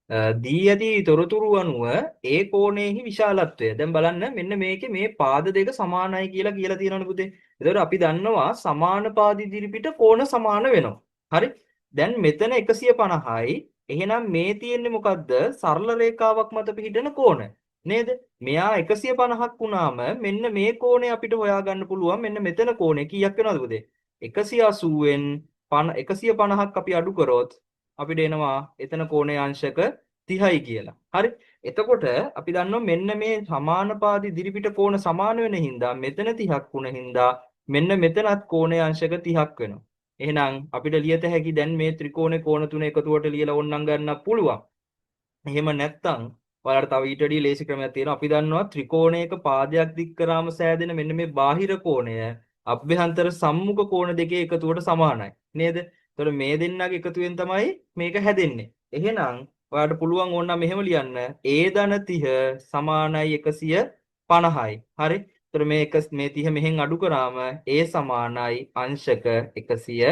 දී ඇති තොරතුරු අනුව ඒ කෝණයෙහි විශාලත්වය. දැන් බලන්න මෙන්න මේකේ මේ පාද දෙක සමානයි කියලා තියෙනවනේ පුතේ. එතකොට අපි දන්නවා සමානපාදී දිරිපිට කෝණ සමාන වෙනවා. හරි. දැන් මෙතන 150යි. එහෙනම් මේ තියෙන්නේ මොකද්ද? සරල රේඛාවක් මත පිහිටන කෝණ. නේද? මෙයා 150ක් වුණාම මෙන්න මේ කෝණය අපිට හොයාගන්න පුළුවන්. මෙන්න මෙතන කෝණය කීයක් වෙනවද පුතේ? 180න් 150ක් අපි අඩු කරොත් අපිට එනවා එතන කෝණයේ අංශක 30යි කියලා. හරි. එතකොට අපි දන්නවා මෙන්න මේ සමානපාදී දිරිපිට කෝණ සමාන වෙන හින්දා මෙතන 30ක් වුණ හින්දා මෙන්න මෙතනත් කෝණයේ අංශක 30ක් වෙනවා. එහෙනම් අපිට ලියත හැකි දැන් මේ ත්‍රිකෝණේ කෝණ තුන එකතුවට ලියලා ඕනනම් ගන්න පුළුවන්. එහෙම නැත්නම් ඔයාලට තව ඊට වඩා ලේසි ක්‍රමයක් තියෙනවා. අපි දන්නවා ත්‍රිකෝණයක පාදයක් දික් කරාම සෑදෙන මෙන්න මේ බාහිර කෝණය අභ්‍යන්තර සම්මුඛ කෝණ දෙකේ එකතුවට සමානයි. නේද? එතකොට මේ දෙන්නගේ එකතුවෙන් තමයි මේක හැදෙන්නේ. එහෙනම් ඔයාලට පුළුවන් ඕනනම් මෙහෙම ලියන්න. A ධන 30 සමානයි 150යි. හරි? එතකොට මේ 30 මෙහෙන් අඩු කරාම A සමානයි අංශක 120යි.